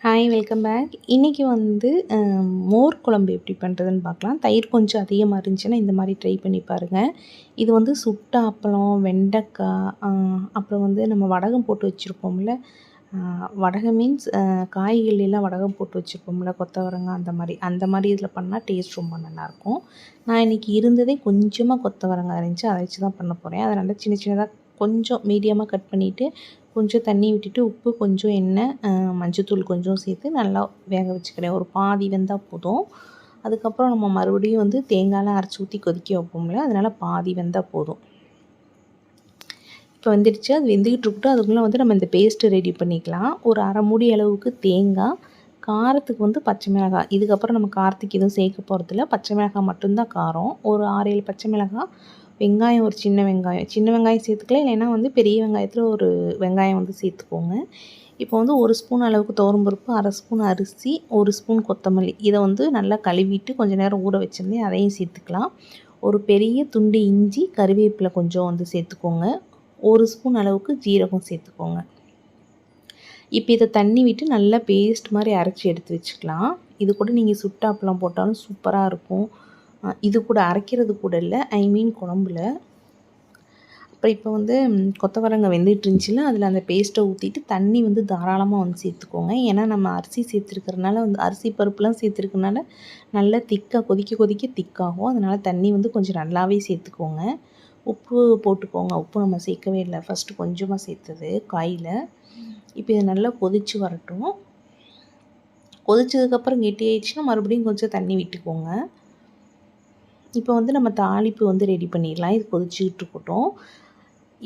Hi, welcome back. இன்றைக்கி வந்து மோர் குழம்பு எப்படி பண்ணுறதுன்னு பார்க்கலாம். தயிர் கொஞ்சம் அதிகமாக இருந்துச்சுன்னா இந்த மாதிரி ட்ரை பண்ணி பாருங்கள். இது வந்து சுட்ட அப்பளம், வெண்டைக்காய், அப்புறம் வந்து நம்ம வடகம் போட்டு வச்சுருப்போம்ல, வடகம் மீன்ஸ் காய்கறிலாம் வடகம் போட்டு வச்சுருப்போம்ல, கொத்தவரங்காய் அந்த மாதிரி இதில் பண்ணால் டேஸ்ட் ரொம்ப நல்லாயிருக்கும். நான் இன்றைக்கி இருந்ததே கொஞ்சமாக கொத்தவரங்காய் இருந்துச்சு, அதை வச்சு தான் பண்ண போகிறேன். அதனால் சின்ன சின்னதாக கொஞ்சம் மீடியமாக கட் பண்ணிவிட்டு கொஞ்சம் தண்ணி விட்டுட்டு உப்பு, கொஞ்சம் எண்ணெய், மஞ்சத்தூள் கொஞ்சம் சேர்த்து நல்லா வேக வச்சுக்கிறேன். ஒரு பாதி வெந்தால் போதும். அதுக்கப்புறம் நம்ம மறுபடியும் வந்து தேங்காய்லாம் அரைச்சி ஊற்றி கொதிக்க வைப்போம்ல, அதனால் பாதி வெந்தால் போதும். இப்போ வெந்துடுச்சு, அது வெந்துக்கிட்டு இருக்கட்டும். அதுக்குள்ளே வந்து நம்ம இந்த பேஸ்ட்டு ரெடி பண்ணிக்கலாம். ஒரு அரை மூடி அளவுக்கு தேங்காய், காரத்துக்கு வந்து பச்சை மிளகாய். இதுக்கப்புறம் நம்ம காரத்துக்கு எதுவும் சேர்க்க போகிறதில்ல, பச்சை மிளகாய் மட்டும்தான் காரம். ஒரு 6, 7 பச்சை மிளகாய், வெங்காயம், ஒரு சின்ன வெங்காயம் சேர்த்துக்கலாம். இல்லைன்னா வந்து பெரிய வெங்காயத்தில் ஒரு வெங்காயம் வந்து சேர்த்துக்கோங்க. இப்போ வந்து 1 ஸ்பூன் அளவுக்கு துவரம்பருப்பு, அரை ஸ்பூன் அரிசி, 1 ஸ்பூன் கொத்தமல்லி, இதை வந்து நல்லா கழுவிட்டு கொஞ்சம் நேரம் ஊற வச்சுருந்தேன், அதையும் சேர்த்துக்கலாம். ஒரு பெரிய துண்டு இஞ்சி, கறிவேப்பிலை கொஞ்சம் வந்து சேர்த்துக்கோங்க. 1 ஸ்பூன் அளவுக்கு ஜீரகம் சேர்த்துக்கோங்க. இப்போ இதை தண்ணி விட்டு நல்லா பேஸ்ட் மாதிரி அரைச்சி எடுத்து வச்சுக்கலாம். இது கூட நீங்கள் சுட்ட அப்பளம் போட்டாலும் சூப்பராக இருக்கும். இது கூட அரைக்கிறது கூட இல்லை, குழம்புல. அப்புறம் இப்போ வந்து கொத்தவரங்காய் வெந்துட்டு இருந்துச்சுல, அதில் அந்த பேஸ்ட்டை ஊற்றிட்டு தண்ணி வந்து தாராளமாக வந்து சேர்த்துக்கோங்க. ஏன்னா நம்ம அரிசி சேர்த்துருக்கறனால வந்து அரிசி பருப்புலாம் சேர்த்துருக்கனால நல்லா திக்காக கொதிக்க திக்காகும். அதனால் தண்ணி வந்து கொஞ்சம் நல்லாவே சேர்த்துக்கோங்க. உப்பு போட்டுக்கோங்க. உப்பு நம்ம சேர்க்கவே இல்லை, ஃபஸ்ட்டு கொஞ்சமாக சேர்த்தது காயில். இப்போ இது நல்லா கொதித்து வரட்டும். கொதிச்சதுக்கப்புறம் கெட்டியாயிடுச்சுன்னா மறுபடியும் கொஞ்சம் தண்ணி விட்டுக்கோங்க. இப்போ வந்து நம்ம தாளிப்பு வந்து ரெடி பண்ணிடலாம். இது கொதிச்சுக்கிட்டு இருக்கட்டும்.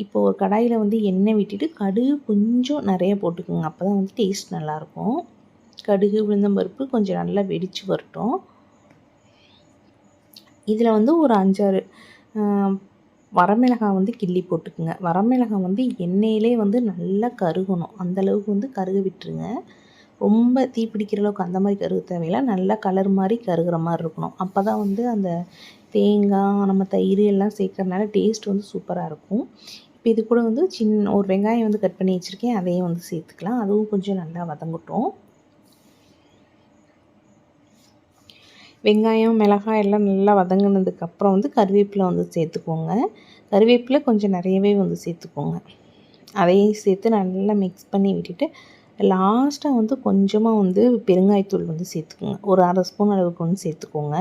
இப்போ ஒரு கடாயில் வந்து எண்ணெய் விட்டுட்டு கடுகு கொஞ்சம் நிறைய போட்டுக்கோங்க. அப்போ தான் வந்து டேஸ்ட் நல்லாயிருக்கும். கடுகு, உளுந்தம்பருப்பு கொஞ்சம் நல்லா வெடித்து வரட்டும். இதில் வந்து ஒரு 5, 6 வரமிளகாய் வந்து கிள்ளி போட்டுக்குங்க. வரமிளகாய் வந்து எண்ணெயிலே வந்து நல்லா கருகணும். அந்தளவுக்கு வந்து கருக விட்டுருங்க. ரொம்ப தீப்பிடிக்கிற அளவுக்கு அந்த மாதிரி கருக தேவையில்லை. நல்லா கலர் மாதிரி கருகிற மாதிரி இருக்கணும். அப்போ தான் வந்து அந்த தேங்காய், நம்ம தயிர் எல்லாம் சேர்க்கறனால டேஸ்ட் வந்து சூப்பராக இருக்கும். இப்போ இது கூட வந்து ஒரு வெங்காயம் வந்து கட் பண்ணி வச்சுருக்கேன், அதையும் வந்து சேர்த்துக்கலாம். அதுவும் கொஞ்சம் நல்லா வதங்கட்டும். வெங்காயம், மிளகாய் எல்லாம் நல்லா வதங்கினதுக்கப்புறம் வந்து கருவேப்பிலை வந்து சேர்த்துக்கோங்க. கருவேப்பிலை கொஞ்சம் நிறையவே வந்து சேர்த்துக்கோங்க. அதையும் சேர்த்து நல்லா மிக்ஸ் பண்ணி விட்டுட்டு லாஸ்ட்டாக வந்து கொஞ்சமாக வந்து பெருங்காயத்தூள் வந்து சேர்த்துக்கோங்க. ஒரு அரை ஸ்பூன் அளவுக்கு வந்து சேர்த்துக்கோங்க.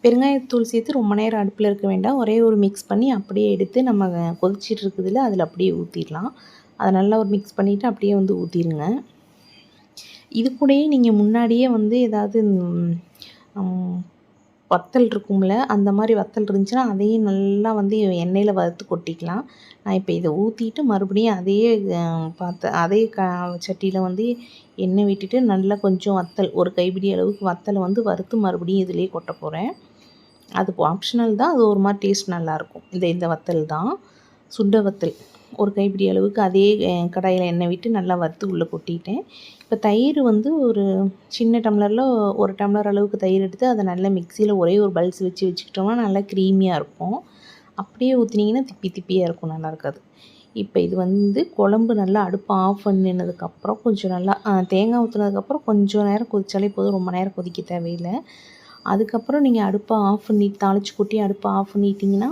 பெருங்காயத்தூள் சேர்த்து ரொம்ப நேரம் அடுப்பில் இருக்க வேண்டாம். ஒரே ஒரு மிக்ஸ் பண்ணி அப்படியே எடுத்து நம்ம கொதிச்சிட்டு இருக்குதுல, அதில் அப்படியே ஊற்றிடலாம். அதை நல்லா ஒரு மிக்ஸ் பண்ணிவிட்டு அப்படியே வந்து ஊற்றிடுங்க. இது கூடயே நீங்கள் முன்னாடியே வந்து ஏதாவது வத்தல் இருக்கும்ல, அந்த மாதிரி வத்தல் இருந்துச்சுன்னா அதையும் நல்லா வந்து எண்ணெயில் வறுத்து கொட்டிக்கலாம். நான் இப்போ இதை ஊற்றிட்டு மறுபடியும் அதே சட்டியில் வந்து எண்ணெய் விட்டுட்டு நல்லா கொஞ்சம் வத்தல், ஒரு கைப்பிடி அளவுக்கு வத்தலை வந்து வறுத்து மறுபடியும் இதிலே கொட்ட போகிறேன். அது ஆப்ஷனல் தான், அது ஒரு மாதிரி டேஸ்ட் நல்லாயிருக்கும். இந்த வத்தல் தான் சுண்ட வத்தல். ஒரு கைப்பிடி அளவுக்கு அதே கடாயில் எண்ணெய் விட்டு நல்லா வறுத்து உள்ளே கொட்டிட்டேன். இப்போ தயிர் வந்து ஒரு சின்ன டம்ளரில் 1 டம்ளர் அளவுக்கு தயிர் எடுத்து அதை நல்லா மிக்சியில் ஒரே ஒரு பல்ஸ் வச்சுக்கிட்டோம்னா நல்லா க்ரீமியாக இருக்கும். அப்படியே ஊற்றினீங்கன்னா திப்பியாக இருக்கும், நல்லா இருக்காது. இப்போ இது வந்து குழம்பு நல்லா அடுப்பை ஆஃப் பண்ணினதுக்கப்புறம் கொஞ்சம் நல்லா தேங்காய் ஊற்றினதுக்கப்புறம் கொஞ்சம் நேரம் கொதிச்சாலே போதும், ரொம்ப நேரம் கொதிக்க தேவையில்லை. அதுக்கப்புறம் நீங்கள் அடுப்பை ஆஃப் பண்ணி தாளித்து கொட்டி அடுப்பை ஆஃப் பண்ணிட்டீங்கன்னா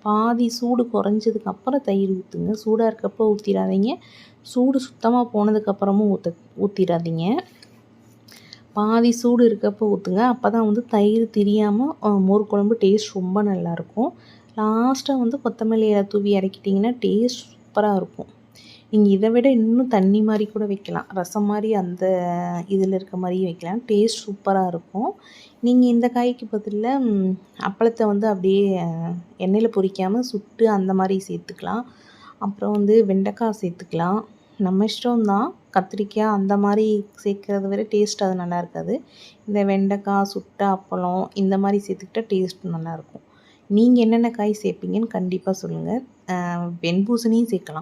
பாதி சூடு குறைஞ்சதுக்கப்புறம் தயிர் ஊற்றுங்க. சூடாக இருக்கப்போ ஊற்றிடாதீங்க, சூடு சுத்தமாக போனதுக்கப்புறமும் ஊற்றிடாதீங்க. பாதி சூடு இருக்கப்போ ஊற்றுங்க. அப்போ தான் வந்து தயிர் திரியாமல் மோர் குழம்பு டேஸ்ட் ரொம்ப நல்லாயிருக்கும். லாஸ்ட்டாக வந்து கொத்தமல்லி இலை தூவி இறக்கிட்டிங்கன்னா டேஸ்ட் சூப்பராக இருக்கும். நீங்கள் இதை விட இன்னும் தண்ணி மாதிரி கூட வைக்கலாம், ரசம் மாதிரி அந்த இதில் இருக்க மாதிரியும் வைக்கலாம், டேஸ்ட் சூப்பராக இருக்கும். நீங்கள் இந்த காய்க்கு பதிலாக அப்பளத்தை வந்து அப்படியே எண்ணெயில் பொரிக்காமல் சுட்டு அந்த மாதிரி சேர்த்துக்கலாம். அப்புறம் வந்து வெண்டைக்காய் சேர்த்துக்கலாம், நம்ம இஷ்டம்தான். கத்திரிக்காய் அந்த மாதிரி சேர்க்குறத விட டேஸ்ட் அது நல்லா இருக்காது. இந்த வெண்டைக்காய், சுட்ட அப்பளம் இந்த மாதிரி சேர்த்துக்கிட்டால் டேஸ்ட் நல்லாயிருக்கும். நீங்கள் என்னென்ன காய் சேர்ப்பீங்கன்னு கண்டிப்பாக சொல்லுங்கள். வெண்பூசணியும் சேர்க்கலாம்.